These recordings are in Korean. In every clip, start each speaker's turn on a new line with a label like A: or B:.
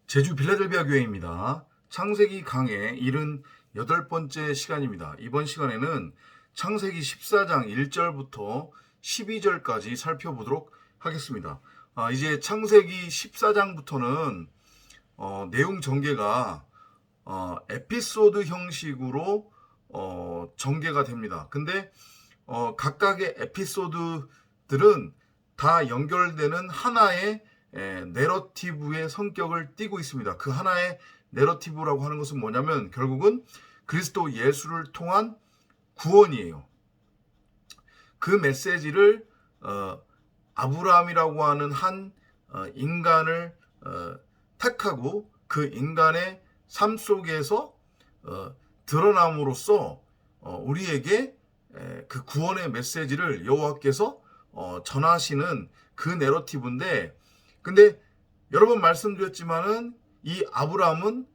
A: 제주 빌라델비아 교회입니다. 창세기 강의 78번째 시간입니다. 이번 시간에는 창세기 14장 1절부터 12절까지 살펴보도록 하겠습니다. 이제 창세기 14장부터는 내용 전개가 에피소드 형식으로 전개가 됩니다. 근데 각각의 에피소드들은 다 연결되는 하나의 내러티브의 성격을 띠고 있습니다. 그 하나의 내러티브라고 하는 것은 뭐냐면 결국은 그리스도 예수를 통한 구원이에요. 그 메시지를 아브라함이라고 하는 한 인간을 택하고 그 인간의 삶 속에서 드러남으로써 우리에게 그 구원의 메시지를 여호와께서 전하시는 그 내러티브인데, 근데 여러 번 말씀드렸지만은 이 아브라함은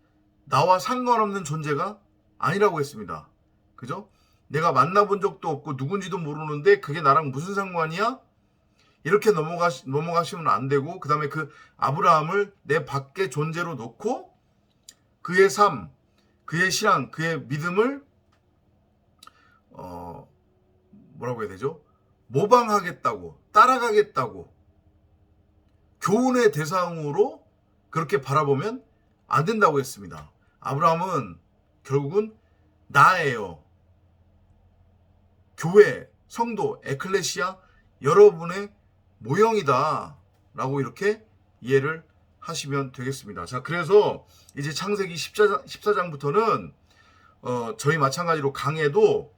A: 나와 상관없는 존재가 아니라고 했습니다. 그죠? 내가 만나본 적도 없고 누군지도 모르는데 그게 나랑 무슨 상관이야? 이렇게 넘어가시면 안 되고, 그 다음에 그 아브라함을 내 밖의 존재로 놓고 그의 삶, 그의 신앙, 그의 믿음을 뭐라고 해야 되죠? 모방하겠다고, 따라가겠다고, 교훈의 대상으로 그렇게 바라보면 안 된다고 했습니다. 아브라함은 결국은 나예요. 교회, 성도, 에클레시아, 여러분의 모형이다 라고 이렇게 이해를 하시면 되겠습니다. 자, 그래서 이제 창세기 14장부터는 저희 마찬가지로 강해도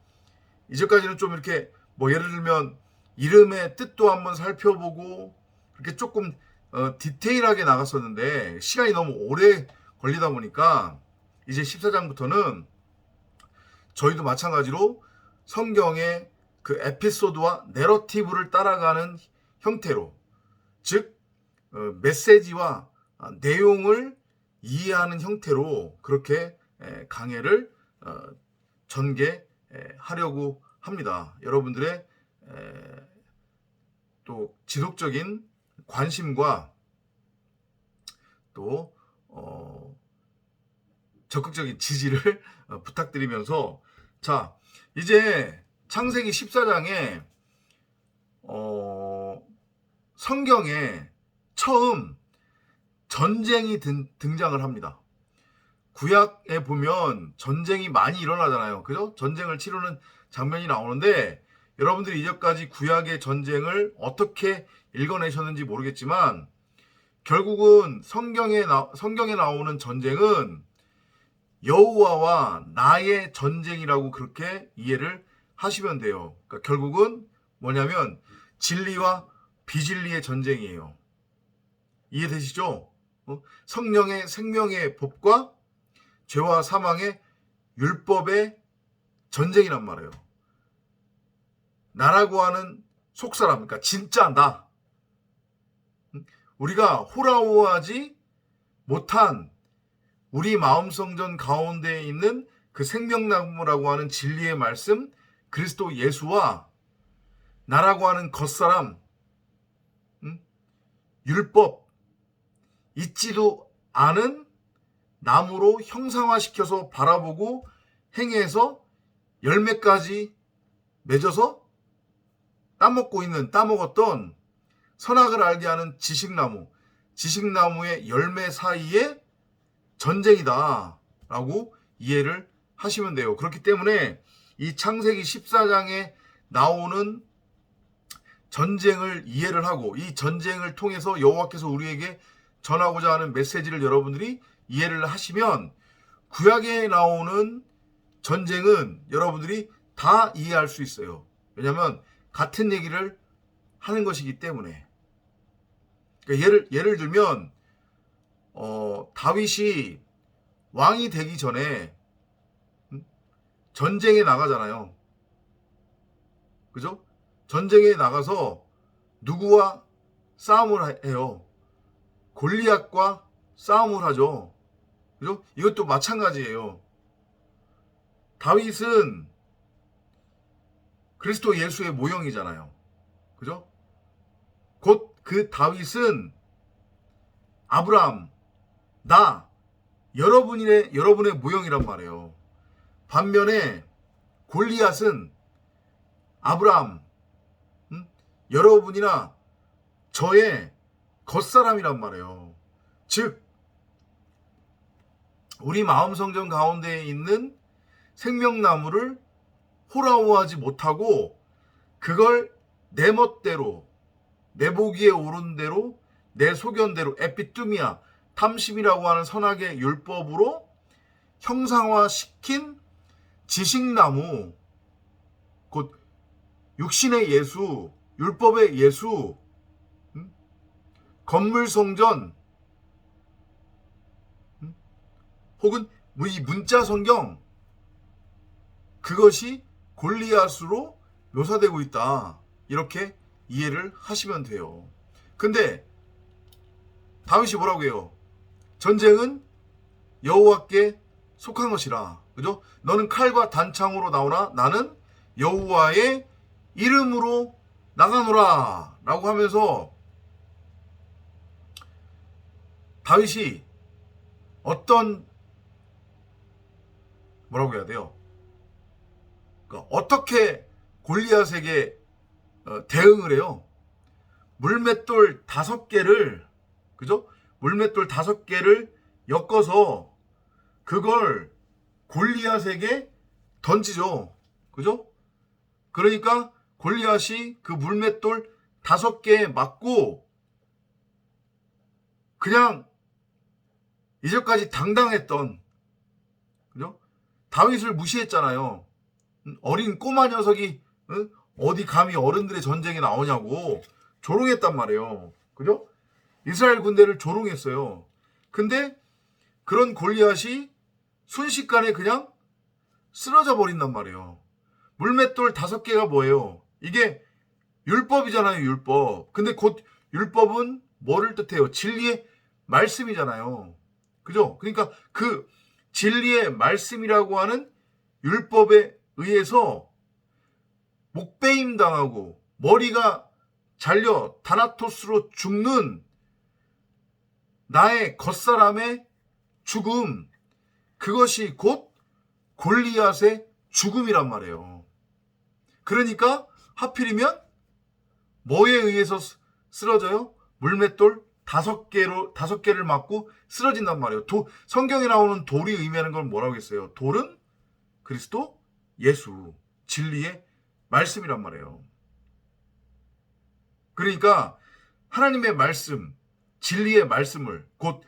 A: 이제까지는 좀 이렇게 예를 들면 이름의 뜻도 한번 살펴보고 이렇게 조금 디테일하게 나갔었는데 시간이 너무 오래 걸리다 보니까 이제 14장부터는 저희도 마찬가지로 성경의 그 에피소드와 내러티브를 따라가는 형태로, 즉 메시지와 내용을 이해하는 형태로 그렇게 강해를 전개하려고 합니다. 여러분들의 또 지속적인 관심과 또 적극적인 지지를 부탁드리면서, 자, 이제 창세기 14장에 성경에 처음 전쟁이 등장을 합니다. 구약에 보면 전쟁이 많이 일어나잖아요. 그죠? 전쟁을 치르는 장면이 나오는데 여러분들이 이제까지 구약의 전쟁을 어떻게 읽어내셨는지 모르겠지만 결국은 성경에 나오는 전쟁은 여호와와 나의 전쟁이라고 그렇게 이해를 하시면 돼요. 그러니까 결국은 뭐냐면 진리와 비진리의 전쟁이에요. 이해되시죠? 성령의 생명의 법과 죄와 사망의 율법의 전쟁이란 말이에요. 나라고 하는 속사람, 그러니까 진짜 나, 우리가 호라호하지 못한 우리 마음성전 가운데에 있는 그 생명나무라고 하는 진리의 말씀 그리스도 예수와 나라고 하는 겉사람, 율법, 있지도 않은 나무로 형상화시켜서 바라보고 행해서 열매까지 맺어서 따먹었던 선악을 알게 하는 지식나무의 열매 사이에 전쟁이다 라고 이해를 하시면 돼요. 그렇기 때문에 이 창세기 14장에 나오는 전쟁을 이해를 하고 이 전쟁을 통해서 여호와께서 우리에게 전하고자 하는 메시지를 여러분들이 이해를 하시면 구약에 나오는 전쟁은 여러분들이 다 이해할 수 있어요. 왜냐하면 같은 얘기를 하는 것이기 때문에. 그러니까 예를 들면 다윗이 왕이 되기 전에 전쟁에 나가잖아요. 그죠? 전쟁에 나가서 누구와 싸움을 해요? 골리앗과 싸움을 하죠. 그죠? 이것도 마찬가지예요. 다윗은 그리스도 예수의 모형이잖아요. 그죠? 곧 그 다윗은 아브라함, 나 여러분의 모형이란 말이에요. 반면에 골리앗은 아브라함, 여러분이나 저의 겉사람이란 말이에요. 즉 우리 마음성전 가운데에 있는 생명나무를 호라호하지 못하고 그걸 내 멋대로, 내 보기에 옳은 대로, 내 소견대로 에피뚜미아, 탐심이라고 하는 선악의 율법으로 형상화시킨 지식나무, 곧 육신의 예수, 율법의 예수, 건물성전, 혹은 이 문자 성경, 그것이 골리앗으로 묘사되고 있다. 이렇게 이해를 하시면 돼요. 근데 다윗이 뭐라고 해요? 전쟁은 여호와께 속한 것이라. 그죠? 너는 칼과 단창으로 나오나 나는 여호와의 이름으로 나가노라 라고 하면서 다윗이 어떤, 뭐라고 해야 돼요? 그러니까 어떻게 골리앗에게 대응을 해요? 물맷돌 5개를, 그죠? 물맷돌 5개를 엮어서 그걸 골리앗에게 던지죠. 그죠? 그러니까 골리앗이 그 물맷돌 5개에 맞고 그냥 이제까지 당당했던, 그죠? 다윗을 무시했잖아요. 어린 꼬마 녀석이 어디 감히 어른들의 전쟁에 나오냐고 조롱했단 말이에요. 그죠? 이스라엘 군대를 조롱했어요. 근데 그런 골리앗이 순식간에 그냥 쓰러져 버린단 말이에요. 물맷돌 5개가 뭐예요? 이게 율법이잖아요, 율법. 근데 곧 율법은 뭐를 뜻해요? 진리의 말씀이잖아요. 그죠? 그러니까 그 진리의 말씀이라고 하는 율법에 의해서 목베임 당하고 머리가 잘려 다나토스로 죽는 나의 겉사람의 죽음, 그것이 곧 골리앗의 죽음이란 말이에요. 그러니까 하필이면 뭐에 의해서 쓰러져요? 물맷돌 5개를 맞고 쓰러진단 말이에요. 성경에 나오는 돌이 의미하는 건 뭐라고 했어요? 돌은 그리스도 예수, 진리의 말씀이란 말이에요. 그러니까 하나님의 말씀, 진리의 말씀을, 곧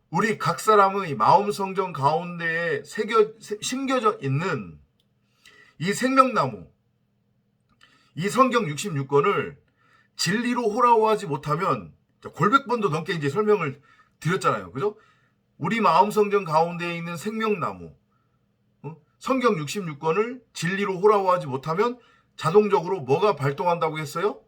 A: 우리 각 사람의 마음 성전 가운데에 심겨져 있는 이 생명나무, 이 성경 66권을 진리로 호라호하지 못하면, 골백번도 넘게 이제 설명을 드렸잖아요. 그죠? 우리 마음 성전 가운데에 있는 생명나무, 성경 66권을 진리로 호라호하지 못하면 자동적으로 뭐가 발동한다고 했어요?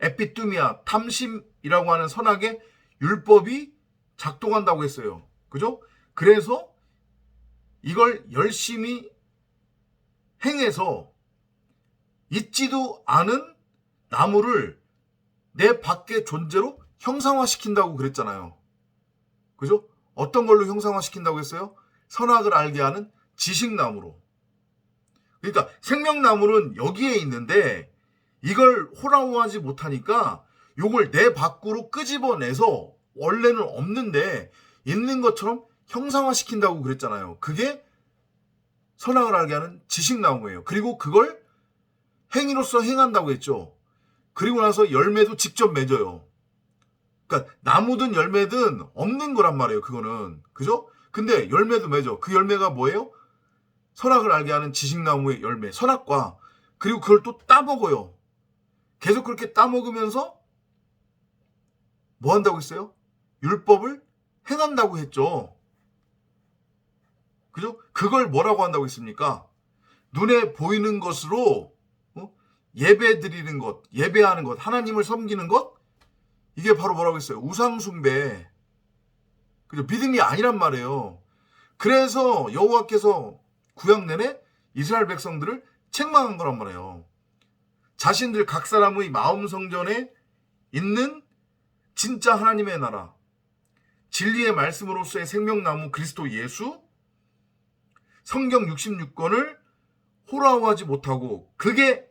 A: 에피뚜미아, 탐심이라고 하는 선악의 율법이 작동한다고 했어요. 그죠? 그래서 이걸 열심히 행해서 있지도 않은 나무를 내 밖의 존재로 형상화시킨다고 그랬잖아요. 그죠? 어떤 걸로 형상화시킨다고 했어요? 선악을 알게 하는 지식나무로. 그러니까 생명나무는 여기에 있는데 이걸 호라호하지 못하니까 이걸 내 밖으로 끄집어내서 원래는 없는데 있는 것처럼 형상화시킨다고 그랬잖아요. 그게 선악을 알게 하는 지식나무예요. 그리고 그걸 행위로서 행한다고 했죠. 그리고 나서 열매도 직접 맺어요. 그러니까 나무든 열매든 없는 거란 말이에요. 그거는. 그죠? 근데 열매도 맺어. 그 열매가 뭐예요? 선악을 알게 하는 지식나무의 열매, 선악과. 그리고 그걸 또 따먹어요. 계속 그렇게 따먹으면서 뭐 한다고 했어요? 율법을 행한다고 했죠. 그죠? 그걸 뭐라고 한다고 했습니까? 눈에 보이는 것으로 예배 드리는 것, 예배하는 것, 하나님을 섬기는 것, 이게 바로 뭐라고 했어요? 우상숭배. 그죠? 믿음이 아니란 말이에요. 그래서 여호와께서 구약 내내 이스라엘 백성들을 책망한 거란 말이에요. 자신들 각 사람의 마음 성전에 있는 진짜 하나님의 나라, 진리의 말씀으로서의 생명나무 그리스도 예수, 성경 66권을 호라워하지 못하고 그게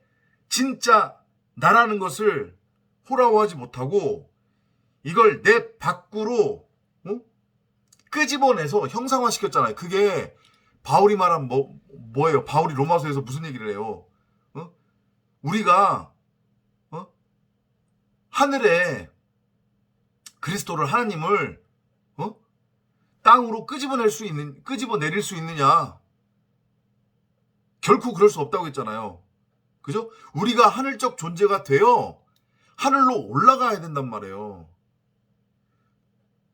A: 진짜 나라는 것을 호라워하지 못하고 이걸 내 밖으로 끄집어내서 형상화시켰잖아요. 그게 바울이 말한 뭐예요? 바울이 로마서에서 무슨 얘기를 해요? 우리가 하늘에 그리스도를 하나님을 땅으로 끄집어내릴 수 있느냐? 결코 그럴 수 없다고 했잖아요. 그죠? 우리가 하늘적 존재가 되어 하늘로 올라가야 된단 말이에요.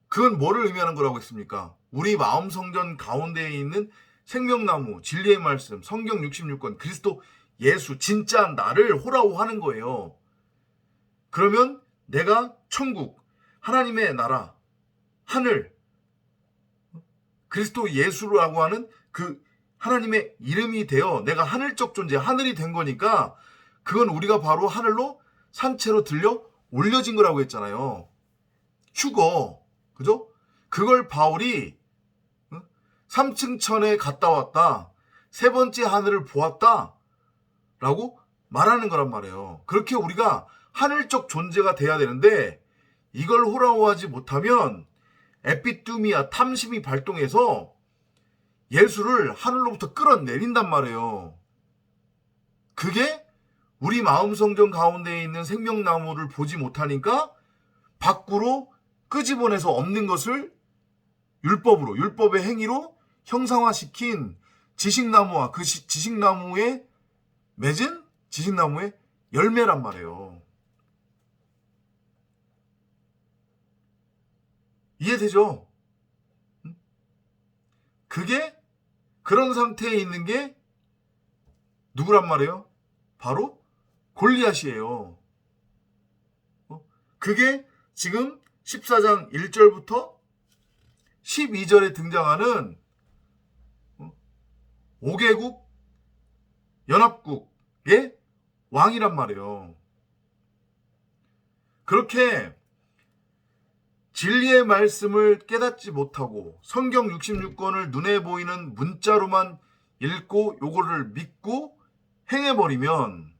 A: 그건 뭐를 의미하는 거라고 했습니까? 우리 마음 성전 가운데에 있는 생명나무, 진리의 말씀, 성경 66권, 그리스도 예수, 진짜 나를 호라호하는 거예요. 그러면 내가 천국, 하나님의 나라, 하늘, 그리스도 예수라고 하는 그 하나님의 이름이 되어 내가 하늘적 존재, 하늘이 된 거니까 그건 우리가 바로 하늘로 산채로 들려 올려진 거라고 했잖아요. 휴거, 그죠? 그걸 바울이 3층 천에 갔다 왔다, 세 번째 하늘을 보았다 라고 말하는 거란 말이에요. 그렇게 우리가 하늘적 존재가 돼야 되는데 이걸 호라호하지 못하면 에피뚜미아 탐심이 발동해서 예수를 하늘로부터 끌어내린단 말이에요. 그게 우리 마음 성전 가운데에 있는 생명나무를 보지 못하니까 밖으로 끄집어내서 없는 것을 율법의 행위로 형상화시킨 지식나무와 그 지식나무에 맺은 지식나무의 열매란 말이에요. 이해되죠? 그게 그런 상태에 있는 게 누구란 말이에요? 바로 골리앗이에요. 그게 지금 14장 1절부터 12절에 등장하는 5개국 연합국의 왕이란 말이에요. 그렇게 진리의 말씀을 깨닫지 못하고 성경 66권을 눈에 보이는 문자로만 읽고 요거를 믿고 행해버리면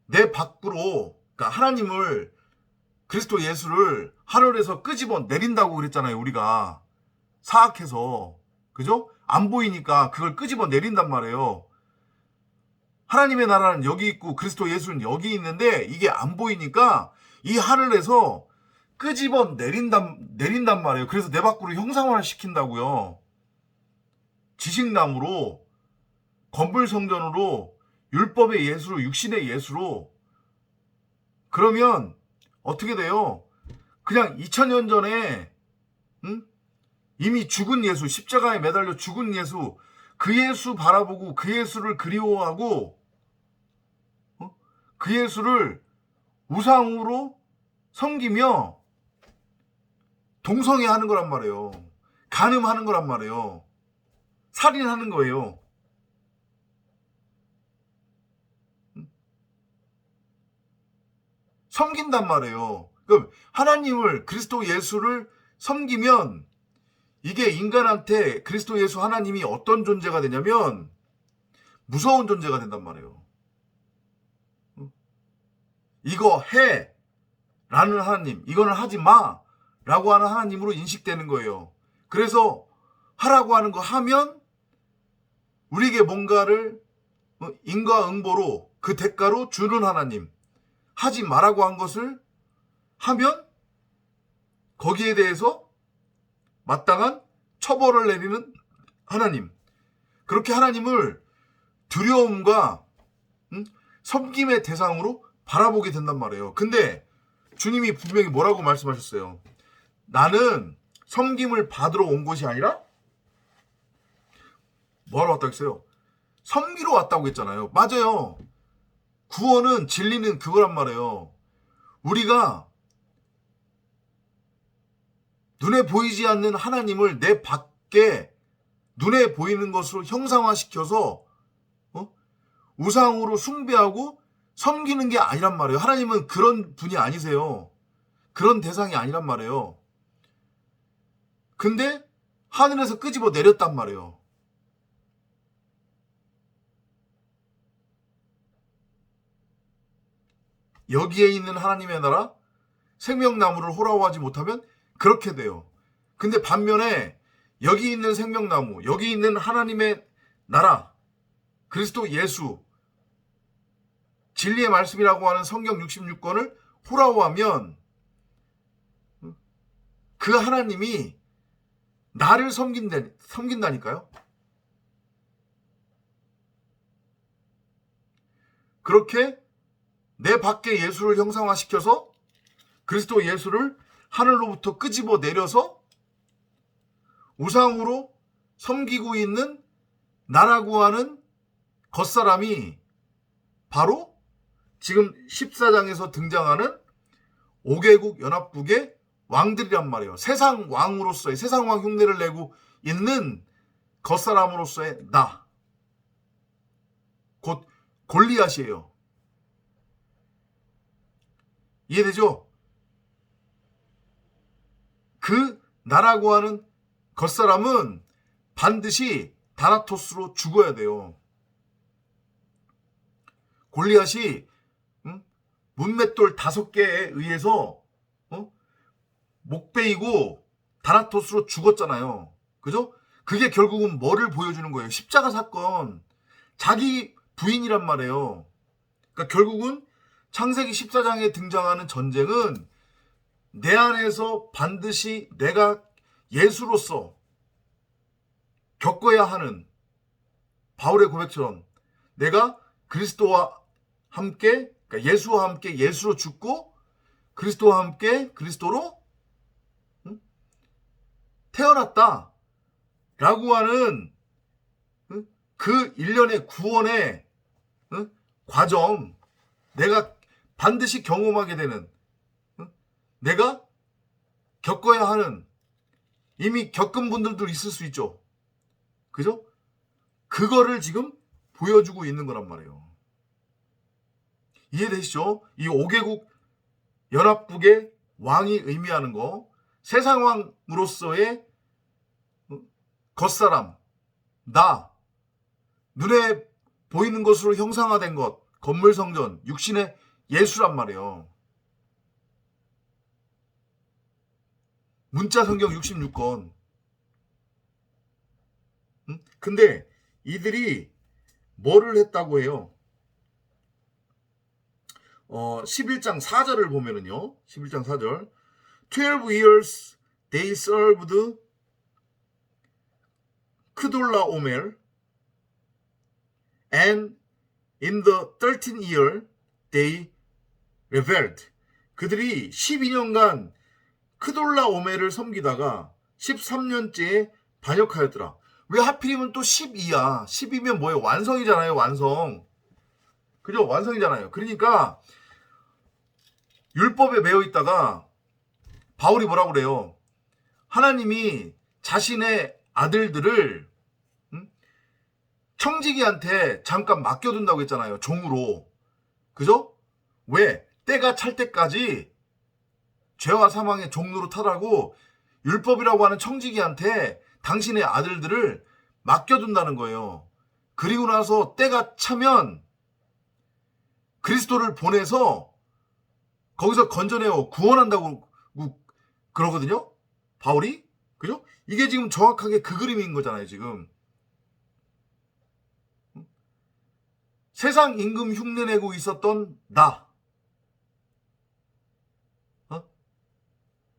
A: 내 밖으로, 그러니까 하나님을, 그리스도 예수를 하늘에서 끄집어 내린다고 그랬잖아요. 우리가 사악해서, 그죠? 안 보이니까 그걸 끄집어 내린단 말이에요. 하나님의 나라는 여기 있고 그리스도 예수는 여기 있는데 이게 안 보이니까 이 하늘에서 끄집어 내린단 말이에요. 그래서 내 밖으로 형상화를 시킨다고요. 지식나무로, 건물 성전으로, 율법의 예수로, 육신의 예수로. 그러면 어떻게 돼요? 그냥 2000년 전에 이미 죽은 예수, 십자가에 매달려 죽은 예수, 그 예수 바라보고 그 예수를 그리워하고 그 예수를 우상으로 섬기며 동성애하는 거란 말이에요. 간음하는 거란 말이에요. 살인하는 거예요. 섬긴단 말이에요. 그럼 하나님을, 그리스도 예수를 섬기면 이게 인간한테 그리스도 예수 하나님이 어떤 존재가 되냐면 무서운 존재가 된단 말이에요. 이거 해 라는 하나님, 이거는 하지 마 라고 하는 하나님으로 인식되는 거예요. 그래서 하라고 하는 거 하면 우리에게 뭔가를 인과응보로 그 대가로 주는 하나님, 하지 말라고 한 것을 하면 거기에 대해서 마땅한 처벌을 내리는 하나님. 그렇게 하나님을 두려움과 섬김의 대상으로 바라보게 된단 말이에요. 근데 주님이 분명히 뭐라고 말씀하셨어요? 나는 섬김을 받으러 온 것이 아니라 뭐하러 왔다고 했어요? 섬기러 왔다고 했잖아요. 맞아요. 구원은, 진리는 그거란 말이에요. 우리가 눈에 보이지 않는 하나님을 내 밖에 눈에 보이는 것으로 형상화시켜서 우상으로 숭배하고 섬기는 게 아니란 말이에요. 하나님은 그런 분이 아니세요. 그런 대상이 아니란 말이에요. 근데 하늘에서 끄집어 내렸단 말이에요. 여기에 있는 하나님의 나라, 생명나무를 호라워하지 못하면 그렇게 돼요. 근데 반면에 여기 있는 생명나무, 여기 있는 하나님의 나라, 그리스도 예수, 진리의 말씀이라고 하는 성경 66권을 호라워하면 그 하나님이 나를 섬긴다니까요. 그렇게 내 밖에 예수를 형상화시켜서 그리스도 예수를 하늘로부터 끄집어 내려서 우상으로 섬기고 있는 나라고 하는 겉사람이 바로 지금 14장에서 등장하는 5개국 연합국의 왕들이란 말이에요. 세상 왕으로서의, 세상 왕 흉내를 내고 있는 겉사람으로서의 나, 곧 골리앗이에요. 이해되죠? 그 나라고 하는 겉사람은 반드시 다나토스로 죽어야 돼요. 골리앗이 문맷돌 5개에 의해서 목 베이고 다나토스로 죽었잖아요. 그죠? 그게 결국은 뭐를 보여주는 거예요? 십자가 사건. 자기 부인이란 말이에요. 그러니까 결국은 창세기 14장에 등장하는 전쟁은 내 안에서 반드시 내가 예수로서 겪어야 하는, 바울의 고백처럼 내가 그리스도와 함께, 그러니까 예수와 함께 예수로 죽고 그리스도와 함께 그리스도로 태어났다 라고 하는 그 일련의 구원의 과정, 내가 반드시 경험하게 되는, 내가 겪어야 하는, 이미 겪은 분들도 있을 수 있죠. 그죠? 그거를 지금 보여주고 있는 거란 말이에요. 이해되시죠? 이 5개국 연합국의 왕이 의미하는 거, 세상 왕으로서의 겉사람, 나, 눈에 보이는 것으로 형상화된 것, 건물 성전, 육신의 예수란 말이에요. 문자 성경 66권. 근데 이들이 뭐를 했다고 해요? 11장 4절을 보면은요. 11장 4절. 12 years they served 크돌라오멜 and in the 13th year they rebelled. 그들이 12년간 크돌라오멜을 섬기다가 13년째에 반역하였더라. 왜 하필이면 또 12야? 12면 뭐예요? 완성이잖아요. 완성. 그죠? 완성이잖아요. 그러니까 율법에 매여 있다가 바울이 뭐라고 그래요? 하나님이 자신의 아들들을 청지기한테 잠깐 맡겨둔다고 했잖아요. 종으로. 그죠? 왜? 때가 찰 때까지 죄와 사망의 종로로 타라고 율법이라고 하는 청지기한테 당신의 아들들을 맡겨둔다는 거예요. 그리고 나서 때가 차면 그리스도를 보내서 거기서 건져내어 구원한다고 그러거든요. 바울이. 그죠? 이게 지금 정확하게 그 그림인 거잖아요. 지금. 세상 임금 흉내내고 있었던 나.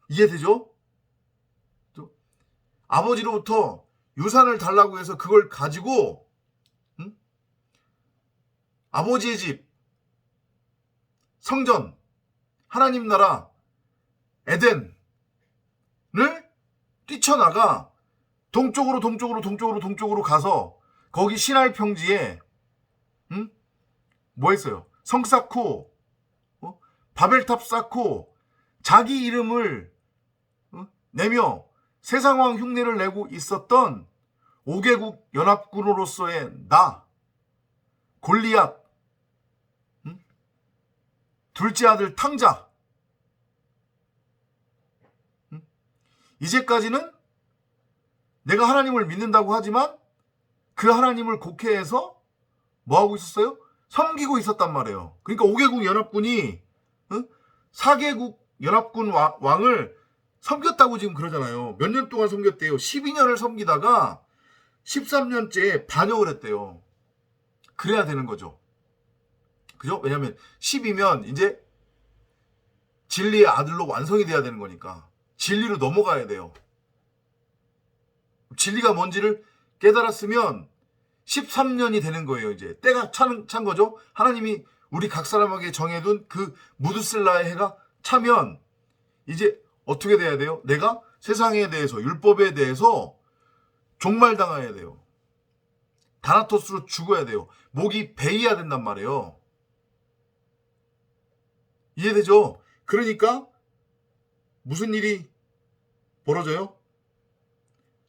A: 이해되죠? 아버지로부터 유산을 달라고 해서 그걸 가지고 아버지의 집, 성전, 하나님 나라, 에덴을 뛰쳐나가 동쪽으로 가서 거기 시나이 평지에 뭐 했어요? 성 쌓고 바벨탑 쌓고 자기 이름을 내며 세상왕 흉내를 내고 있었던 5개국 연합군으로서의 나, 골리앗, 둘째 아들 탕자. 이제까지는 내가 하나님을 믿는다고 하지만 그 하나님을 곡해해서 뭐하고 있었어요? 섬기고 있었단 말이에요. 그러니까 5개국 연합군이 4개국 연합군 왕을 섬겼다고 지금 그러잖아요. 몇 년 동안 섬겼대요. 12년을 섬기다가 13년째에 반역을 했대요. 그래야 되는 거죠. 그죠? 왜냐면 10이면 이제 진리의 아들로 완성이 돼야 되는 거니까 진리로 넘어가야 돼요. 진리가 뭔지를 깨달았으면 13년이 되는 거예요. 이제 때가 찬 거죠. 하나님이 우리 각 사람에게 정해둔 그 무드슬라의 해가 차면 이제 어떻게 돼야 돼요? 내가 세상에 대해서 율법에 대해서 종말당해야 돼요. 다나토스로 죽어야 돼요. 목이 베이야 된단 말이에요. 이해되죠? 그러니까 무슨 일이 벌어져요?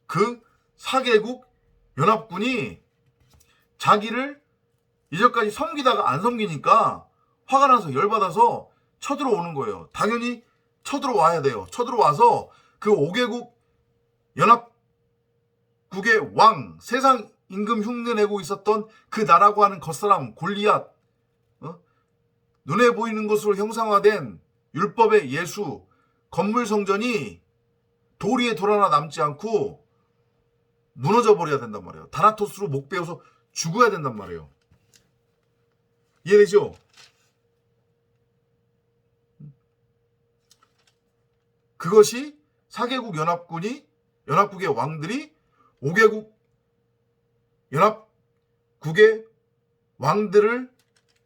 A: 그 4개국 연합군이 자기를 이제까지 섬기다가 안 섬기니까 화가 나서 열받아서 쳐들어오는 거예요. 당연히 쳐들어와야 돼요. 쳐들어와서 그 5개국 연합국의 왕, 세상 임금 흉내내고 있었던 그 나라고 하는 겉사람 골리앗, 눈에 보이는 것으로 형상화된 율법의 예수, 건물 성전이 도리에 돌 하나 남지 않고 무너져 버려야 된단 말이에요. 다나토스로 목 베어서 죽어야 된단 말이에요. 이해되죠? 그것이 4개국 연합국의 왕들이 5개국 연합국의 왕들을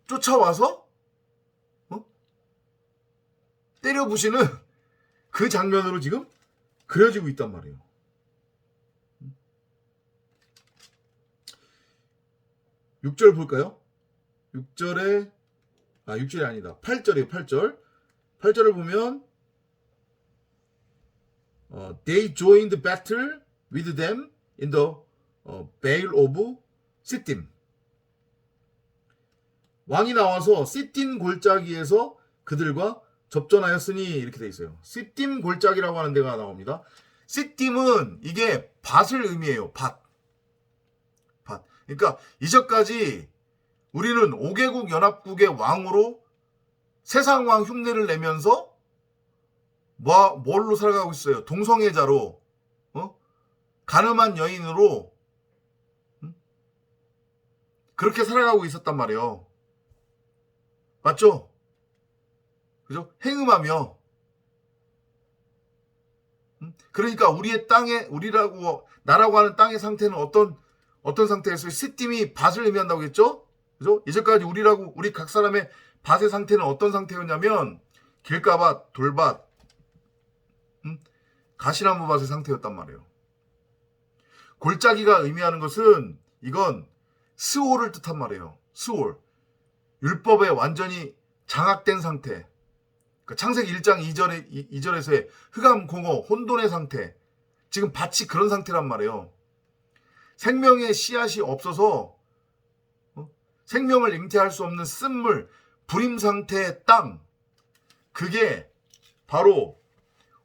A: 쫓아와서 때려 부시는 그 장면으로 지금 그려지고 있단 말이에요. 6절 볼까요? 6절이 아니다. 8절이에요. 8절. 8절을 보면 They joined battle with them in the Vale of Sittim. 왕이 나와서 시팀 골짜기에서 그들과 접전하였으니 이렇게 돼 있어요. 시팀 골짜기라고 하는 데가 나옵니다. 시팀은 이게 밭을 의미해요. 밭. 그러니까 이전까지 우리는 5개국 연합국의 왕으로 세상왕 흉내를 내면서 뭘로 살아가고 있어요? 동성애자로, 가늠한 여인으로 그렇게 살아가고 있었단 말이에요. 맞죠? 그죠? 행음하며. 그러니까 우리의 땅에, 나라고 하는 땅의 상태는 어떤 상태였어요? 시팀이 밭을 의미한다고 했죠? 그죠? 이제까지 우리 각 사람의 밭의 상태는 어떤 상태였냐면, 길가밭, 돌밭, 가시나무 밭의 상태였단 말이에요. 골짜기가 의미하는 것은, 이건 스올을 뜻한 말이에요. 스올. 율법에 완전히 장악된 상태. 창세기 1장 2절에서의 흑암, 공허, 혼돈의 상태. 지금 밭이 그런 상태란 말이에요. 생명의 씨앗이 없어서 생명을 잉태할 수 없는 쓴물, 불임 상태의 땅. 그게 바로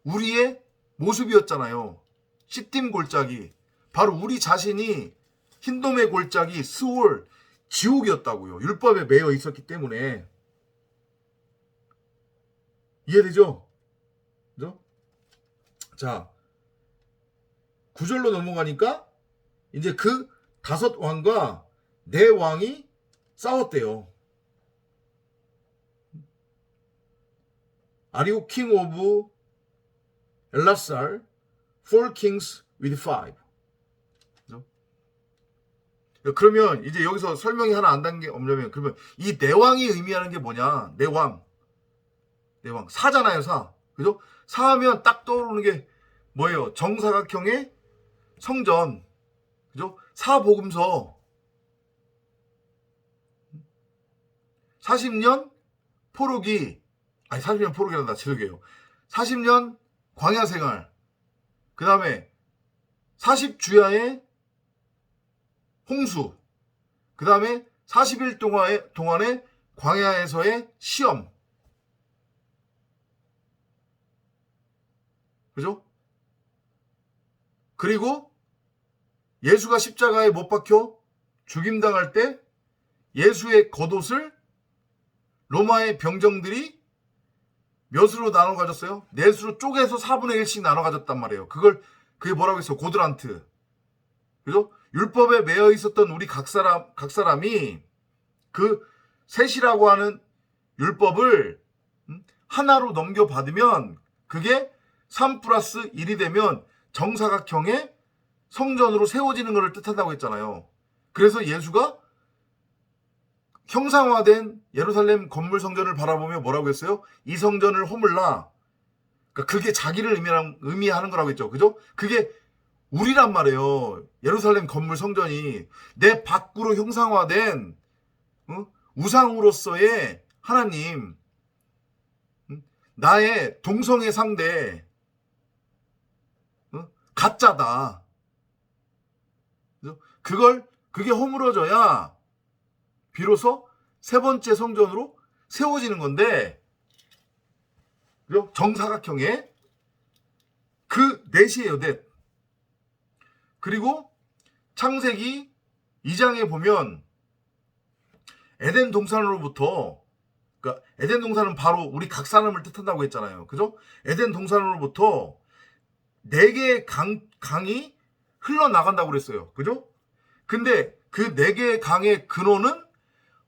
A: 우리의 모습이었잖아요. 시팀 골짜기. 바로 우리 자신이 흰돔의 골짜기, 스올, 지옥이었다고요. 율법에 매여 있었기 때문에. 이해되죠? 그죠? 자, 9절로 넘어가니까 이제 그 5 왕과 4 왕이 싸웠대요. Are you king of Ellasar? 4 kings with 5. 그죠? 그러면 이제 여기서 설명이 하나 안 단 게 없냐면, 그러면 이 4왕이 의미하는 게 뭐냐? 4왕. 사잖아요, 사. 그죠? 사하면 딱 떠오르는 게 뭐예요? 정사각형의 성전. 그죠? 사복음서. 40년 포로기. 40년 포로기란다. 죄송해요. 40년 광야 생활. 그 다음에 40주야의 홍수. 그 다음에 40일 동안의 광야에서의 시험. 그죠? 그리고 예수가 십자가에 못 박혀 죽임당할 때 예수의 겉옷을 로마의 병정들이 몇으로 나눠 가졌어요? 넷으로 쪼개서 4분의 1씩 나눠 가졌단 말이에요. 그게 뭐라고 했어? 고드란트. 그죠? 율법에 매여 있었던 우리 각 사람이 그 셋이라고 하는 율법을 하나로 넘겨받으면 그게 3 플러스 1이 되면 정사각형의 성전으로 세워지는 것을 뜻한다고 했잖아요. 그래서 예수가 형상화된 예루살렘 건물 성전을 바라보며 뭐라고 했어요? 이 성전을 허물라. 그러니까 그게 자기를 의미하는 거라고 했죠. 그죠? 그게 우리란 말이에요. 예루살렘 건물 성전이 내 밖으로 형상화된 우상으로서의 하나님, 나의 동성애 상대, 가짜다. 그게 허물어져야 비로소 세 번째 성전으로 세워지는 건데, 그죠? 정사각형의 그 넷이에요, 넷. 그리고 창세기 2장에 보면 에덴 동산으로부터, 그러니까 에덴 동산은 바로 우리 각 사람을 뜻한다고 했잖아요. 그죠? 에덴 동산으로부터 4개의 강이 흘러나간다고 그랬어요. 그죠? 근데 그 4개의 강의 근원은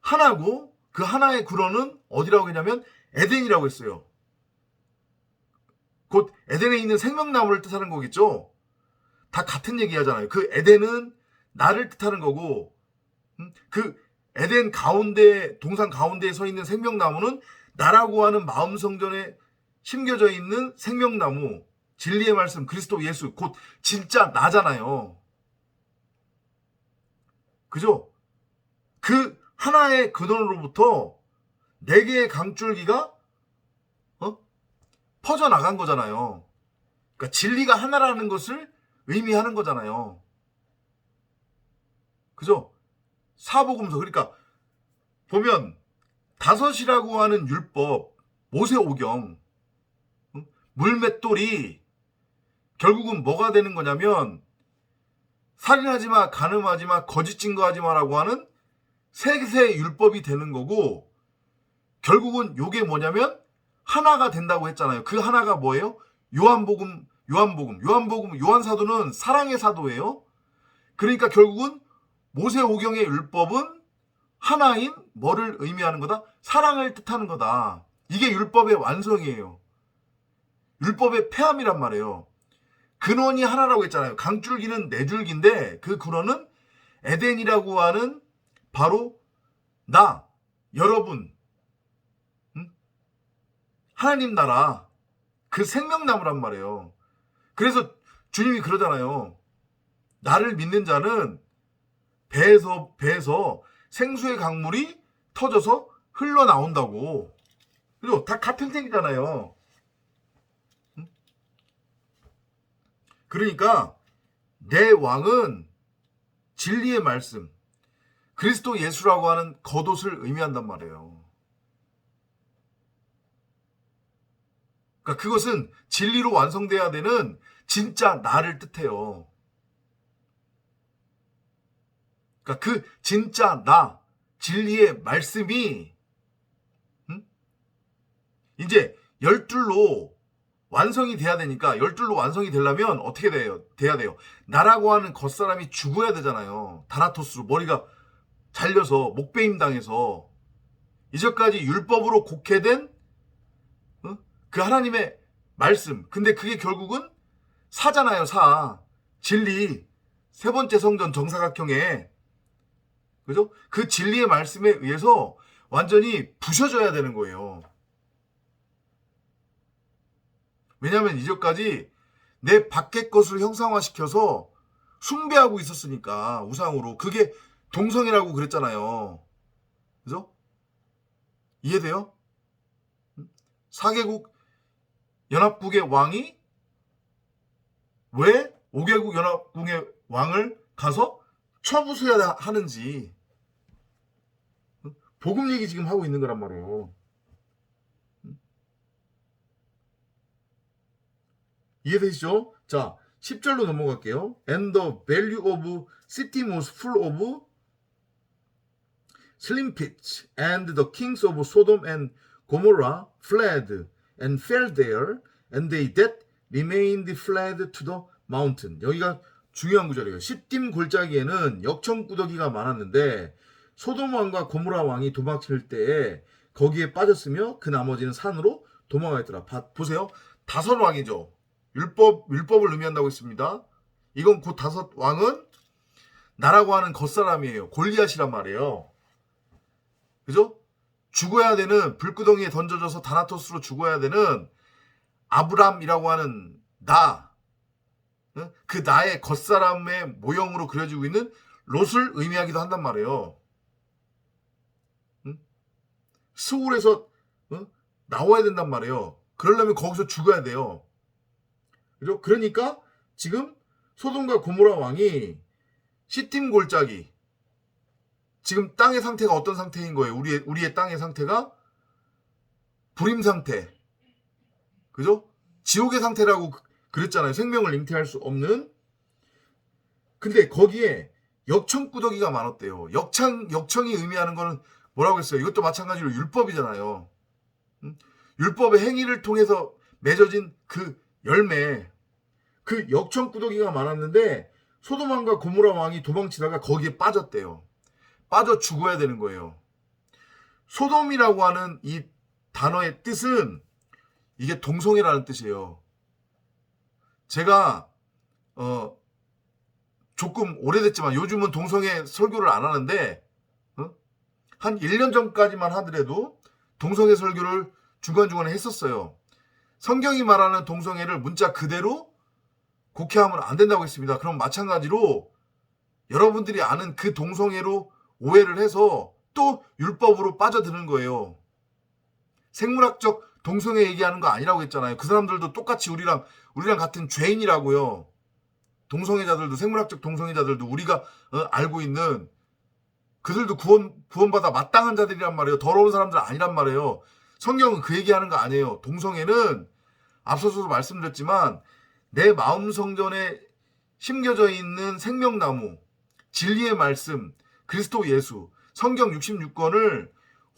A: 하나고 그 하나의 근원은 어디라고 했냐면 에덴이라고 했어요. 곧 에덴에 있는 생명나무를 뜻하는 거겠죠? 다 같은 얘기 하잖아요. 그 에덴은 나를 뜻하는 거고, 그 에덴 가운데, 동산 가운데에 서 있는 생명나무는 나라고 하는 마음 성전에 심겨져 있는 생명나무, 진리의 말씀, 그리스도 예수, 곧 진짜 나잖아요. 그죠? 그 하나의 근원으로부터 4개의 강줄기가 퍼져나간 거잖아요. 그러니까 진리가 하나라는 것을 의미하는 거잖아요. 그죠? 사복음서. 그러니까 보면 5이라고 하는 율법, 모세오경, 물맷돌이 결국은 뭐가 되는 거냐면 살인하지 마, 간음하지 마, 거짓 증거하지 마라고 하는 세세 율법이 되는 거고, 결국은 요게 뭐냐면 하나가 된다고 했잖아요. 그 하나가 뭐예요? 요한복음, 요한사도는 사랑의 사도예요. 그러니까 결국은 모세오경의 율법은 하나인 뭐를 의미하는 거다? 사랑을 뜻하는 거다. 이게 율법의 완성이에요. 율법의 폐함이란 말이에요. 근원이 하나라고 했잖아요. 강줄기는 4줄기인데 그 근원은 에덴이라고 하는 바로 나, 여러분, 하나님 나라, 그 생명나무란 말이에요. 그래서 주님이 그러잖아요. 나를 믿는 자는 배에서 생수의 강물이 터져서 흘러나온다고. 그죠? 다 같은 생이잖아요. 그러니까 내 왕은 진리의 말씀, 그리스도 예수라고 하는 겉옷을 의미한단 말이에요. 그러니까 그것은 진리로 완성돼야 되는 진짜 나를 뜻해요. 그러니까 그 진짜 나, 진리의 말씀이 이제 12로 완성이 돼야 되니까, 12로 완성이 되려면 어떻게 돼야 돼요? 나라고 하는 겉사람이 죽어야 되잖아요. 다나토스로 머리가 잘려서 목베임 당해서 이제까지 율법으로 곡해된 그 하나님의 말씀. 근데 그게 결국은 사잖아요. 사. 진리. 세 번째 성전 정사각형에. 그죠? 그 진리의 말씀에 의해서 완전히 부셔져야 되는 거예요. 왜냐하면 이제까지 내 밖의 것을 형상화시켜서 숭배하고 있었으니까, 우상으로. 그게 동성이라고 그랬잖아요. 그죠? 이해돼요? 4개국 연합국의 왕이 왜 5개국 연합국의 왕을 가서 처부수해야 하는지, 복음 얘기 지금 하고 있는 거란 말이에요. 이해되시죠? 자, 10절로 넘어갈게요. And the value of city was full of slim pits, and the kings of Sodom and Gomorrah fled and fell there, and they that remained fled to the mountain. 여기가 중요한 구절이에요. 시딤 골짜기에는 역청구더기가 많았는데 소돔 왕과 고모라 왕이 도망칠 때에 거기에 빠졌으며 그 나머지는 산으로 도망하였더라. 보세요. 다섯 왕이죠. 율법을 의미한다고 했습니다. 이건 곧 다섯 왕은 나라고 하는 겉사람이에요. 골리앗이란 말이에요. 그죠? 죽어야 되는, 불구덩이에 던져져서 다나토스로 죽어야 되는 아브람이라고 하는 그 나의 겉사람의 모형으로 그려지고 있는 롯을 의미하기도 한단 말이에요. 스울에서 나와야 된단 말이에요. 그러려면 거기서 죽어야 돼요. 그죠? 그러니까 지금 소돔과 고모라 왕이 시딤 골짜기, 지금 땅의 상태가 어떤 상태인 거예요? 우리의 땅의 상태가 불임 상태. 그죠? 지옥의 상태라고 그랬잖아요. 생명을 잉태할 수 없는. 근데 거기에 역청구더기가 많았대요. 역청이 의미하는 거는 뭐라고 했어요? 이것도 마찬가지로 율법이잖아요. 율법의 행위를 통해서 맺어진 그 열매. 그 역청구더기가 많았는데 소돔왕과 고모라 왕이 도망치다가 거기에 빠졌대요. 빠져 죽어야 되는 거예요. 소돔이라고 하는 이 단어의 뜻은 이게 동성애라는 뜻이에요. 제가 조금 오래됐지만 요즘은 동성애 설교를 안 하는데 한 1년 전까지만 하더라도 동성애 설교를 중간중간에 했었어요. 성경이 말하는 동성애를 문자 그대로 곡해하면 안 된다고 했습니다. 그럼 마찬가지로 여러분들이 아는 그 동성애로 오해를 해서 또 율법으로 빠져드는 거예요. 생물학적 동성애 얘기하는 거 아니라고 했잖아요. 그 사람들도 똑같이 우리랑 같은 죄인이라고요. 동성애자들도, 생물학적 동성애자들도 우리가 알고 있는 그들도 구원받아 마땅한 자들이란 말이에요. 더러운 사람들 아니란 말이에요. 성경은 그 얘기하는 거 아니에요. 동성애는 앞서서도 말씀드렸지만 내 마음 성전에 심겨져 있는 생명나무, 진리의 말씀, 그리스도 예수, 성경 66권을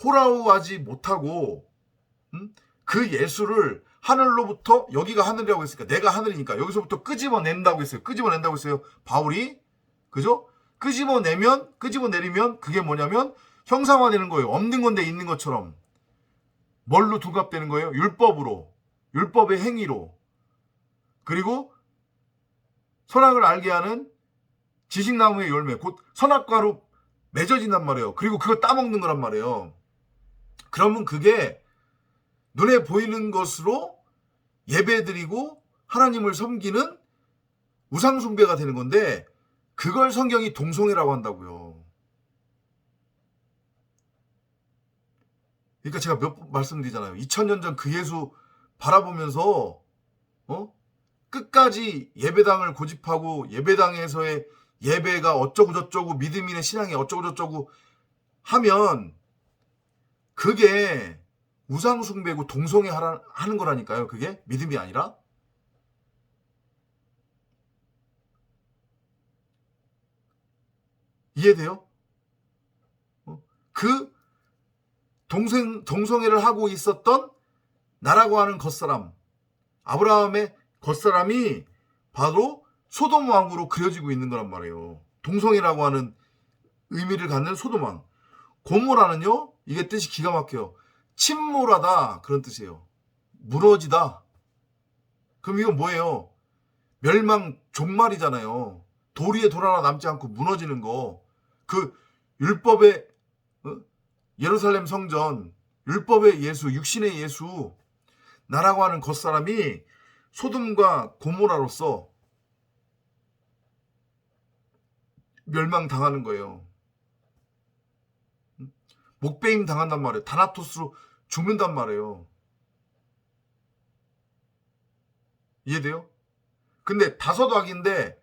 A: 호라우하지 못하고 그 예수를 하늘로부터, 여기가 하늘이라고 했으니까 내가 하늘이니까 여기서부터 끄집어낸다고 했어요. 끄집어낸다고 했어요. 바울이. 그죠? 끄집어내리면 그게 뭐냐면 형상화되는 거예요. 없는 건데 있는 것처럼. 뭘로 둔갑되는 거예요? 율법으로. 율법의 행위로. 그리고 선악을 알게 하는 지식나무의 열매, 곧 선악과로 맺어진단 말이에요. 그리고 그거 따먹는 거란 말이에요. 그러면 그게 눈에 보이는 것으로 예배드리고 하나님을 섬기는 우상숭배가 되는 건데 그걸 성경이 동성애라고 한다고요. 그러니까 제가 몇 번 말씀드리잖아요. 2000년 전 그 예수 바라보면서 끝까지 예배당을 고집하고 예배당에서의 예배가 어쩌고 저쩌고 믿음이네 신앙이 어쩌고 저쩌고 하면 그게 우상숭배고 동성애 하는 거라니까요. 그게 믿음이 아니라. 이해돼요? 그 동성애를 하고 있었던 나라고 하는 겉사람, 아브라함의 겉사람이 바로 소돔 왕으로 그려지고 있는 거란 말이에요. 동성애라고 하는 의미를 갖는 소돔 왕. 고모라는요, 이게 뜻이 기가 막혀요. 침몰하다, 그런 뜻이에요. 무너지다. 그럼 이건 뭐예요? 멸망, 종말이잖아요. 도리에 돌 하나 남지 않고 무너지는 거. 그 율법의 예루살렘 성전, 율법의 예수, 육신의 예수, 나라고 하는 겉사람이 소돔과 고모라로서 멸망당하는 거예요. 목배임 당한단 말이에요. 다나토스로 죽는단 말이에요. 이해돼요? 근데 다섯 왕인데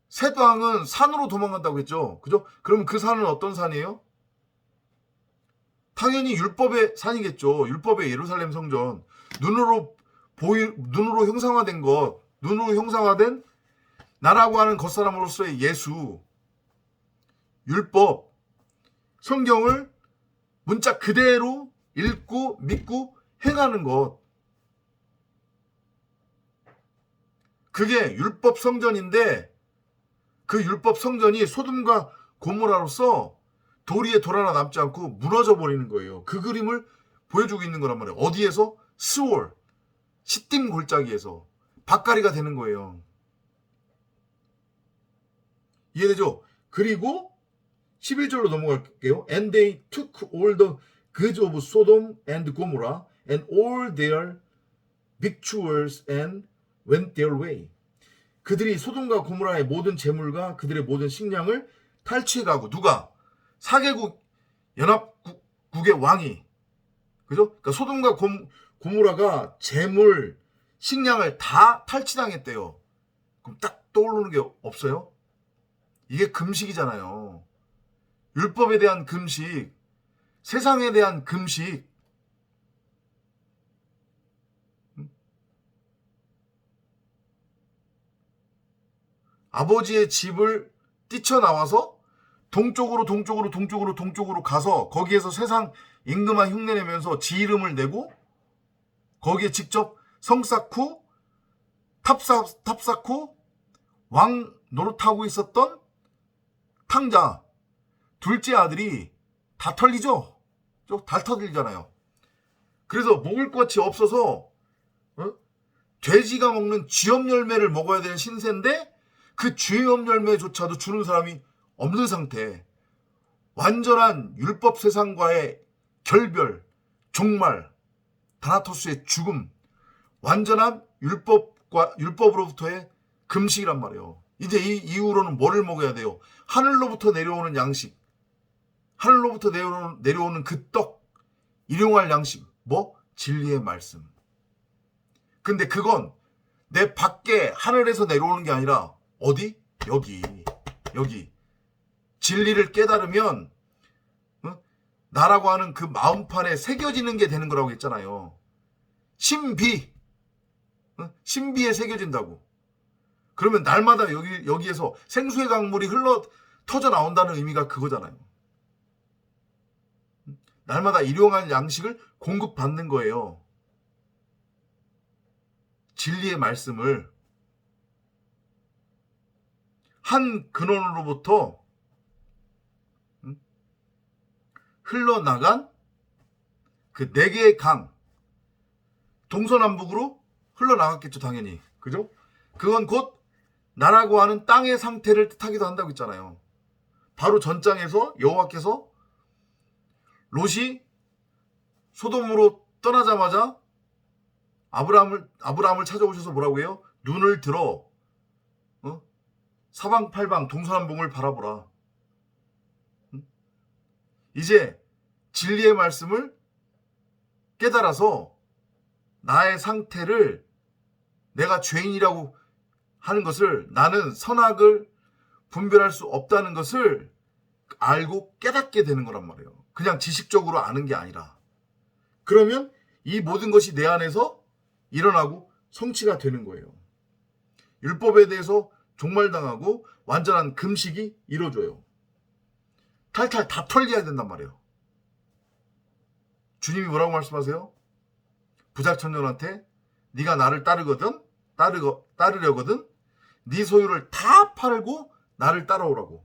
A: 셋 왕은 산으로 도망간다고 했죠. 그죠? 그럼 그 산은 어떤 산이에요? 당연히 율법의 산이겠죠. 율법의 예루살렘 성전. 눈으로 형상화된 것. 눈으로 형상화된 나라고 하는 겉사람으로서의 예수, 율법, 성경을 문자 그대로 읽고 믿고 행하는 것. 그게 율법 성전인데 그 율법 성전이 소돔과 고모라로서 도리에 돌 하나 남지 않고 무너져 버리는 거예요. 그 그림을 보여주고 있는 거란 말이에요. 어디에서? 스월, 시딤 골짜기에서 밭가리가 되는 거예요. 이해되죠? 그리고 11절로 넘어갈게요. And they took all the goods of Sodom and Gomorrah and all their victuals and went their way. 그들이 소돔과 고모라의 모든 재물과 그들의 모든 식량을 탈취해가고 누가? 4개국 연합국의 왕이. 그죠? 그러니까 소돔과 고모라가 재물, 식량을 다 탈취당했대요. 그럼 딱 떠오르는 게 없어요? 이게 금식이잖아요. 율법에 대한 금식, 세상에 대한 금식. 아버지의 집을 뛰쳐나와서 동쪽으로 가서 거기에서 세상 임금만 흉내내면서 지 이름을 내고 거기에 직접 성 쌓고 탑 쌓고 왕 노릇하고 있었던 탕자 둘째 아들이 다 털리죠? 다 털리잖아요. 그래서 먹을 것이 없어서 돼지가 먹는 쥐염 열매를 먹어야 되는 신세인데 그 쥐염 열매조차도 주는 사람이 없는 상태. 완전한 율법 세상과의 결별, 종말, 다나토스의 죽음, 완전한 율법으로부터의 금식이란 말이에요. 이제 이 이후로는 뭐를 먹어야 돼요? 하늘로부터 내려오는 양식, 하늘로부터 내려오는 그 떡, 일용할 양식, 뭐? 진리의 말씀. 근데 그건 내 밖에 하늘에서 내려오는 게 아니라 어디? 여기. 진리를 깨달으면 나라고 하는 그 마음판에 새겨지는 게 되는 거라고 했잖아요. 신비에 새겨진다고. 그러면 날마다 여기에서 생수의 강물이 터져 나온다는 의미가 그거잖아요. 날마다 일용할 양식을 공급받는 거예요. 진리의 말씀을 한 근원으로부터 흘러나간 그 4개의 강, 동서남북으로 흘러나갔겠죠, 당연히. 그죠? 그건 곧 나라고 하는 땅의 상태를 뜻하기도 한다고 했잖아요. 바로 전장에서 여호와께서 롯이 소돔으로 떠나자마자 아브라함을 찾아오셔서 뭐라고 해요? 눈을 들어 사방팔방 동서남북을 바라보라. 이제 진리의 말씀을 깨달아서 나의 상태를 내가 죄인이라고 하는 것을, 나는 선악을 분별할 수 없다는 것을 알고 깨닫게 되는 거란 말이에요. 그냥 지식적으로 아는 게 아니라. 그러면 이 모든 것이 내 안에서 일어나고 성취가 되는 거예요. 율법에 대해서 종말당하고 완전한 금식이 이루어져요. 탈탈 다 털려야 된단 말이에요. 주님이 뭐라고 말씀하세요? 부자청년한테 네가 나를 따르려거든 네 소유를 다 팔고 나를 따라오라고.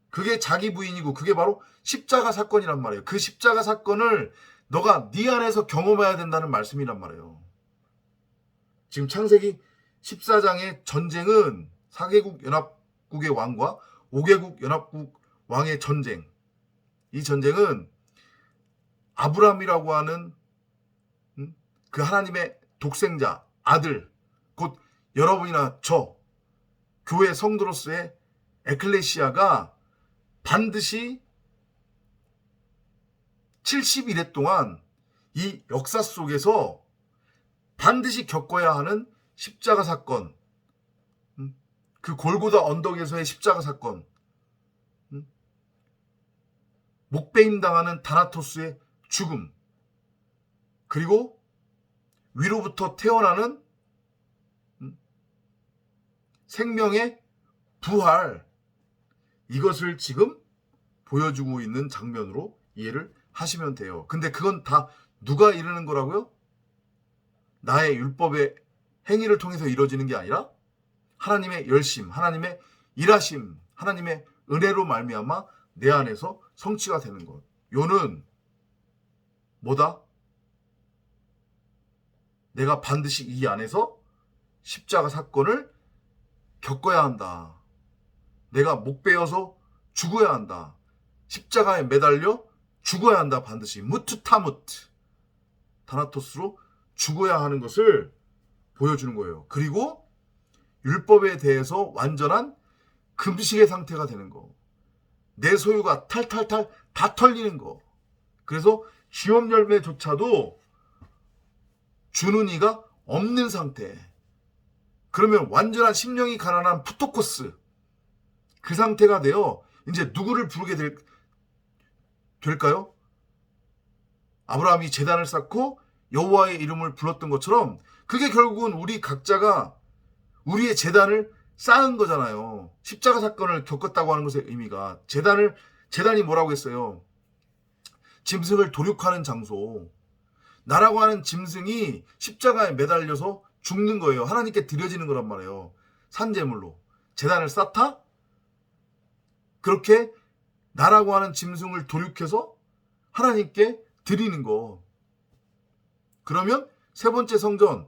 A: 그게 자기 부인이고 그게 바로 십자가 사건이란 말이에요. 그 십자가 사건을 너가 네 안에서 경험해야 된다는 말씀이란 말이에요. 지금 창세기 14장의 전쟁은 4개국 연합국의 왕과 5개국 연합국 왕의 전쟁. 이 전쟁은 아브라함이라고 하는 그 하나님의 독생자, 아들, 곧 여러분이나 저, 교회 성도로서의 에클레시아가 반드시 70일에 동안 이 역사 속에서 반드시 겪어야 하는 십자가 사건, 그 골고다 언덕에서의 십자가 사건, 목베임 당하는 다나토스의 죽음, 그리고 위로부터 태어나는 생명의 부활, 이것을 지금 보여주고 있는 장면으로 이해를 하시면 돼요. 근데 그건 다 누가 이루는 거라고요? 나의 율법의 행위를 통해서 이루어지는 게 아니라 하나님의 열심, 하나님의 일하심, 하나님의 은혜로 말미암아 내 안에서 성취가 되는 것. 요는 뭐다? 내가 반드시 이 안에서 십자가 사건을 겪어야 한다. 내가 목 베어서 죽어야 한다. 십자가에 매달려 죽어야 한다. 반드시 무트 타무트, 다나토스로 죽어야 하는 것을 보여주는 거예요. 그리고 율법에 대해서 완전한 금식의 상태가 되는 거. 내 소유가 탈탈탈 다 털리는 거. 그래서 시험 열매조차도 주는 이가 없는 상태. 그러면 완전한 심령이 가난한 푸토코스, 그 상태가 되어 이제 누구를 부르게 될까요? 아브라함이 제단을 쌓고 여호와의 이름을 불렀던 것처럼 그게 결국은 우리 각자가 우리의 제단을 쌓은 거잖아요. 십자가 사건을 겪었다고 하는 것의 의미가, 제단이 뭐라고 했어요? 짐승을 도륙하는 장소. 나라고 하는 짐승이 십자가에 매달려서 죽는 거예요. 하나님께 드려지는 거란 말이에요. 산제물로 제단을 쌓다? 그렇게 나라고 하는 짐승을 도륙해서 하나님께 드리는 거. 그러면 세 번째 성전,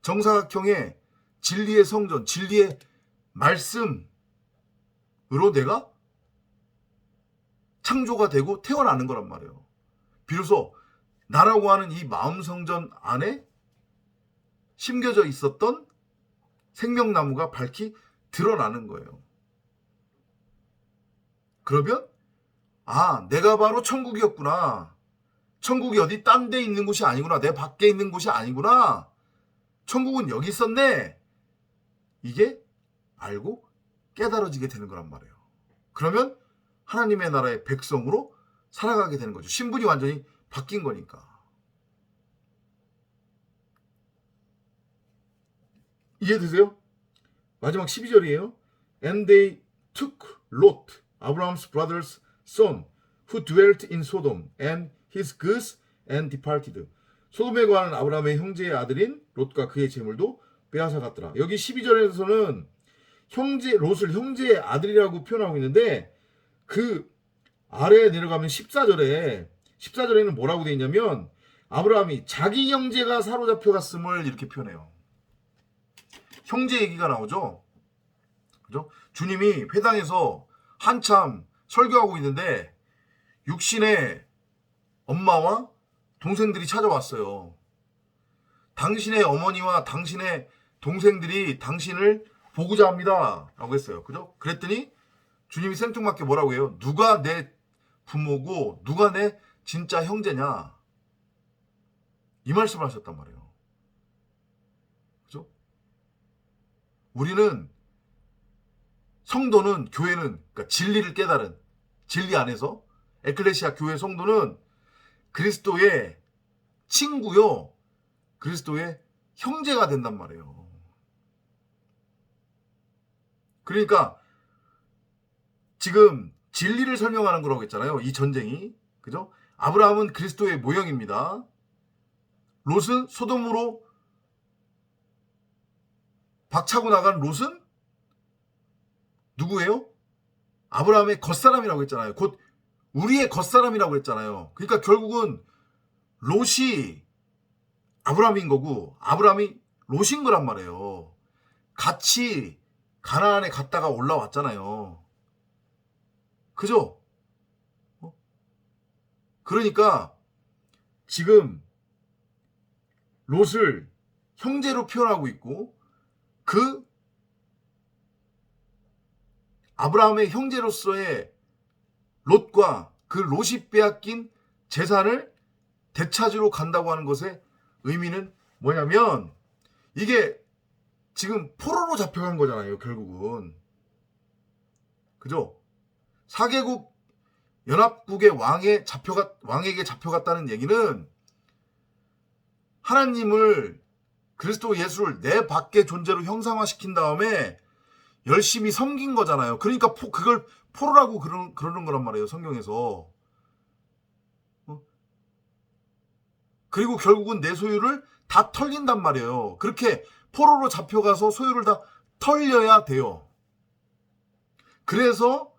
A: 정사각형의 진리의 성전, 진리의 말씀으로 내가 창조가 되고 태어나는 거란 말이에요. 비로소 나라고 하는 이 마음 성전 안에 심겨져 있었던 생명나무가 밝히 드러나는 거예요. 그러면 내가 바로 천국이었구나. 천국이 어디 딴 데 있는 곳이 아니구나. 내 밖에 있는 곳이 아니구나. 천국은 여기 있었네. 이게 알고 깨달아지게 되는 거란 말이에요. 그러면 하나님의 나라의 백성으로 살아가게 되는 거죠. 신분이 완전히 바뀐 거니까. 이해되세요? 마지막 12절이에요. And they took Lot, Abraham's brother's son, who dwelt in Sodom, and his goods, and departed. 소돔에 관한 아브라함의 형제의 아들인 롯과 그의 재물도 빼앗아 갔더라. 여기 12절에서는 롯을 형제의 아들이라고 표현하고 있는데, 그 아래에 내려가면 14절에는 뭐라고 되어 있냐면, 아브라함이 자기 형제가 사로잡혀 갔음을 이렇게 표현해요. 형제 얘기가 나오죠. 그죠? 주님이 회당에서 한참 설교하고 있는데 육신의 엄마와 동생들이 찾아왔어요. 당신의 어머니와 당신의 동생들이 당신을 보고자 합니다. 라고 했어요. 그죠? 그랬더니 주님이 생뚱맞게 뭐라고 해요? 누가 내 부모고 누가 내 진짜 형제냐? 이 말씀을 하셨단 말이에요. 그죠? 우리는, 성도는, 교회는, 그러니까 진리를 깨달은, 진리 안에서 에클레시아 교회 성도는 그리스도의 친구요, 그리스도의 형제가 된단 말이에요. 그러니까 지금 진리를 설명하는 거라고 했잖아요. 이 전쟁이. 그죠? 아브라함은 그리스도의 모형입니다. 롯은 소돔으로 박차고 나간 롯은 누구예요? 아브라함의 겉사람이라고 했잖아요. 곧 우리의 겉사람이라고 했잖아요. 그러니까 결국은 롯이 아브라함인 거고 아브라함이 롯인 거란 말이에요. 같이 가나안에 갔다가 올라왔잖아요. 그죠? 그러니까 지금 롯을 형제로 표현하고 있고, 그 아브라함의 형제로서의 롯과 그 롯이 빼앗긴 재산을 되찾으러 간다고 하는 것의 의미는 뭐냐면, 이게 지금 포로로 잡혀간 거잖아요. 결국은. 그죠? 4개국 연합국의 왕에게 잡혀갔다는 얘기는 하나님을, 그리스도 예수를 내 밖의 존재로 형상화시킨 다음에 열심히 섬긴 거잖아요. 그러니까 그걸 포로라고 그러는 거란 말이에요. 성경에서. 그리고 결국은 내 소유를 다 털린단 말이에요. 그렇게 포로로 잡혀가서 소유를 다 털려야 돼요. 그래서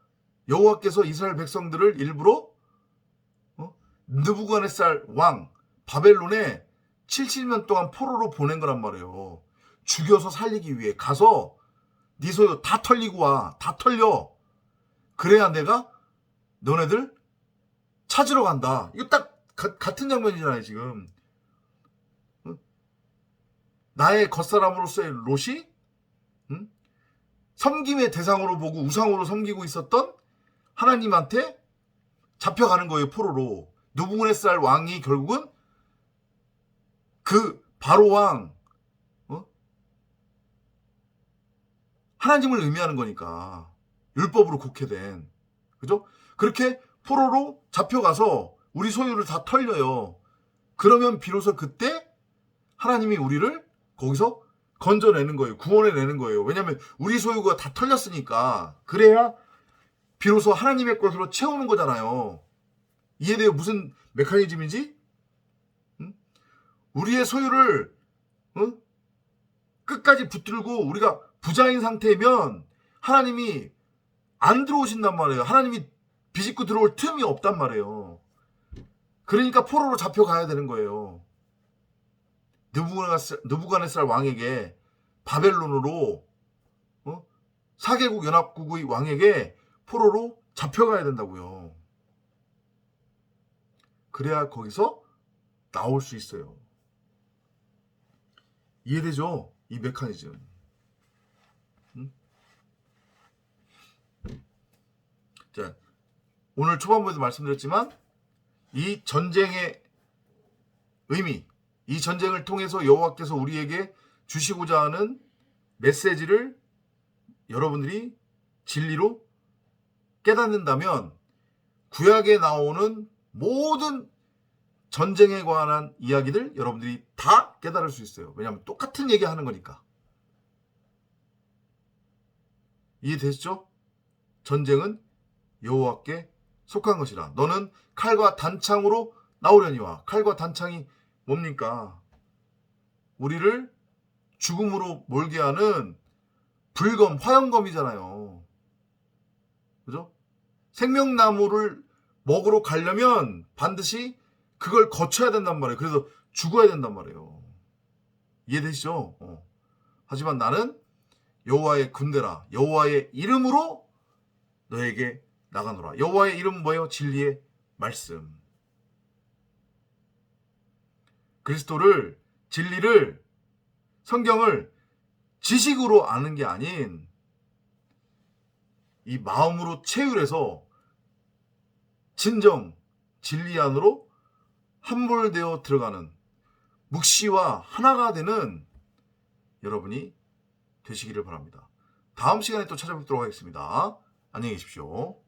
A: 여호와께서 이스라엘 백성들을 일부러 느부갓네살 왕 바벨론에 70년 동안 포로로 보낸 거란 말이에요. 죽여서 살리기 위해 가서 네 소유 다 털리고 와. 다 털려. 그래야 내가 너네들 찾으러 간다. 이거 딱 같은 장면이잖아요, 지금. 나의 겉사람으로서의 롯이 섬김의 대상으로 보고 우상으로 섬기고 있었던 하나님한테 잡혀가는 거예요, 포로로. 느부갓네살 왕이 결국은 그 바로 왕, 하나님을 의미하는 거니까. 율법으로 국회된. 그죠? 그렇게 포로로 잡혀가서 우리 소유를 다 털려요. 그러면 비로소 그때 하나님이 우리를 거기서 건져내는 거예요. 구원해내는 거예요. 왜냐하면 우리 소유가 다 털렸으니까. 그래야 비로소 하나님의 것으로 채우는 거잖아요. 이해돼요? 무슨 메커니즘인지? 우리의 소유를 끝까지 붙들고 우리가 부자인 상태면 하나님이 안 들어오신단 말이에요. 하나님이 비집고 들어올 틈이 없단 말이에요. 그러니까 포로로 잡혀가야 되는 거예요. 느부갓네살 왕에게, 바벨론으로 4개국 연합국의 왕에게 포로로 잡혀가야 된다고요. 그래야 거기서 나올 수 있어요. 이해되죠? 이 메커니즘. 자, 오늘 초반부에도 말씀드렸지만 이 전쟁의 의미, 이 전쟁을 통해서 여호와께서 우리에게 주시고자 하는 메시지를 여러분들이 진리로 깨닫는다면 구약에 나오는 모든 전쟁에 관한 이야기들 여러분들이 다 깨달을 수 있어요. 왜냐하면 똑같은 얘기 하는 거니까. 이해되시죠? 전쟁은 여호와께 속한 것이라. 너는 칼과 단창으로 나오려니와. 칼과 단창이 뭡니까? 우리를 죽음으로 몰게 하는 불검, 화염검이잖아요. 그죠? 생명나무를 먹으러 가려면 반드시 그걸 거쳐야 된단 말이에요. 그래서 죽어야 된단 말이에요. 이해되시죠? 하지만 나는 여호와의 군대라. 여호와의 이름으로 너에게 나가노라. 여호와의 이름은 뭐예요? 진리의 말씀. 그리스도를, 진리를, 성경을 지식으로 아는 게 아닌 이 마음으로 체휼해서 진정 진리 안으로 함몰되어 들어가는 묵시와 하나가 되는 여러분이 되시기를 바랍니다. 다음 시간에 또 찾아뵙도록 하겠습니다. 안녕히 계십시오.